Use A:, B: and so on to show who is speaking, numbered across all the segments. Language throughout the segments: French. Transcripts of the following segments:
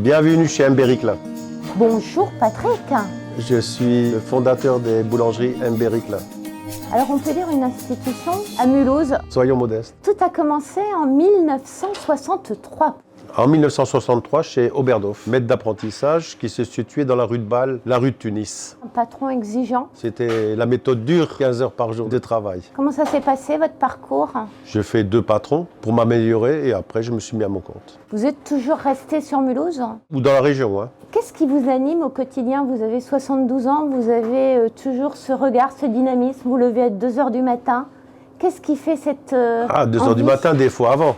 A: Bienvenue chez Mbériclin.
B: Bonjour Patrick.
A: Je suis le fondateur des boulangeries Mbériclin.
B: Alors on peut dire une institution à Mulhouse.
A: Soyons modestes.
B: Tout a commencé en 1963.
A: En 1963, chez Oberdorf, maître d'apprentissage qui se situait dans la rue de Bâle, la rue de Tunis.
B: Un patron exigeant.
A: C'était la méthode dure, 15 heures par jour de travail.
B: Comment ça s'est passé votre parcours?
A: Je fais 2 patrons pour m'améliorer et après je me suis mis à mon compte.
B: Vous êtes toujours resté sur Mulhouse?
A: Ou dans la région, hein.
B: Qu'est-ce qui vous anime au quotidien? Vous avez 72 ans, vous avez toujours ce regard, ce dynamisme, vous levez à 2 h du matin. Qu'est-ce qui fait cette
A: 2 heures du
B: envie?
A: matin, des fois avant.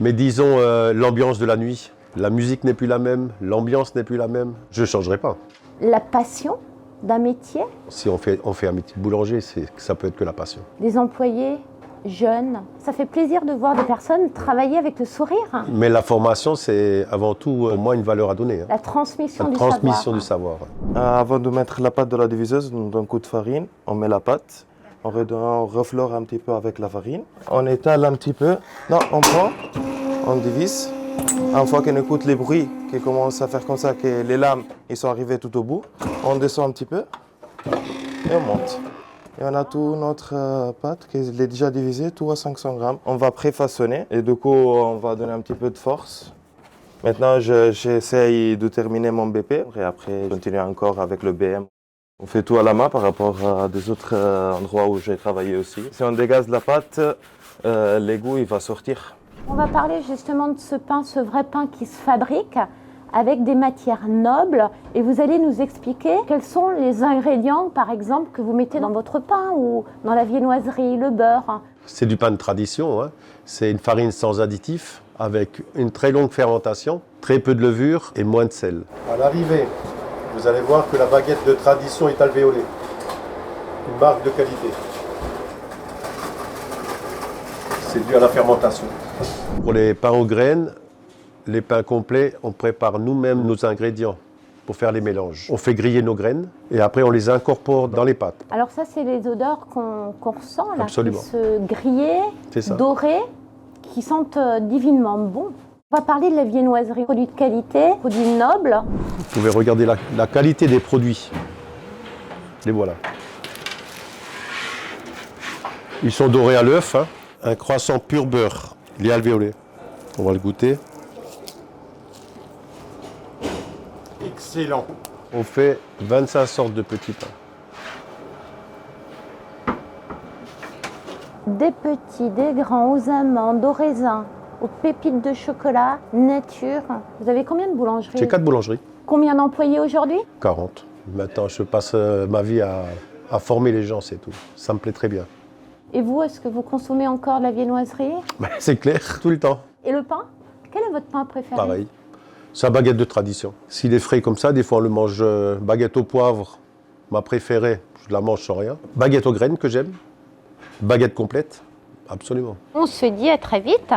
A: Mais disons l'ambiance de la nuit. La musique n'est plus la même, l'ambiance n'est plus la même. Je ne changerai pas.
B: La passion d'un métier?
A: Si on fait un métier de boulanger, ça peut être que la passion.
B: Des employés jeunes. Ça fait plaisir de voir des personnes travailler avec le sourire.
A: Mais la formation, c'est avant tout, pour moi, une valeur à donner.
B: La transmission
A: La
B: du
A: transmission
B: savoir.
A: du savoir.
C: Avant de mettre la pâte dans la diviseuse, d'un coup de farine, on met la pâte. On reflore un petit peu avec la farine. On étale un petit peu. Non, on prend, on divise. Une fois qu'on écoute les bruits qui commencent à faire comme ça, que les lames ils sont arrivées tout au bout, on descend un petit peu et on monte. Et on a tout notre pâte qui est déjà divisée, tout à 500 grammes. On va préfaçonner et du coup, on va donner un petit peu de force. Maintenant, j'essaye de terminer mon BP et après, je continue encore avec le BM. On fait tout à la main par rapport à des autres endroits où j'ai travaillé aussi. Si on dégaze la pâte, l'égout il va sortir.
B: On va parler justement de ce pain, ce vrai pain qui se fabrique avec des matières nobles. Et vous allez nous expliquer quels sont les ingrédients, par exemple, que vous mettez dans votre pain ou dans la viennoiserie, le beurre.
A: C'est du pain de tradition, hein. C'est une farine sans additifs, avec une très longue fermentation, très peu de levure et moins de sel. À l'arrivée, vous allez voir que la baguette de tradition est alvéolée. Une marque de qualité. C'est dû à la fermentation. Pour les pains aux graines, les pains complets, on prépare nous-mêmes nos ingrédients pour faire les mélanges. On fait griller nos graines et après on les incorpore dans les pâtes.
B: Alors ça, c'est les odeurs qu'on ressent là,
A: Absolument.
B: qui se grillent,
A: C'est ça.
B: dorés, qui sentent divinement bon. On va parler de la viennoiserie, produits de qualité, produits nobles.
A: Vous pouvez regarder la qualité des produits. Les voilà. Ils sont dorés à l'œuf, hein. Un croissant pur beurre. Il est alvéolé. On va le goûter. Excellent. On fait 25 sortes de petits pains.
B: Des petits, des grands, aux amandes, aux raisins, aux pépites de chocolat, nature. Vous avez combien de boulangeries?
A: J'ai 4 boulangeries.
B: Combien d'employés aujourd'hui?
A: 40. Maintenant, je passe ma vie à former les gens, c'est tout. Ça me plaît très bien.
B: Et vous, est-ce que vous consommez encore de la viennoiserie?
A: C'est clair, tout le temps.
B: Et le pain? Quel est votre pain préféré?
A: Pareil. C'est un baguette de tradition. S'il est frais comme ça, des fois on le mange baguette au poivre. Ma préférée, je la mange sans rien. Baguette aux graines que j'aime. Baguette complète, absolument.
B: On se dit à très vite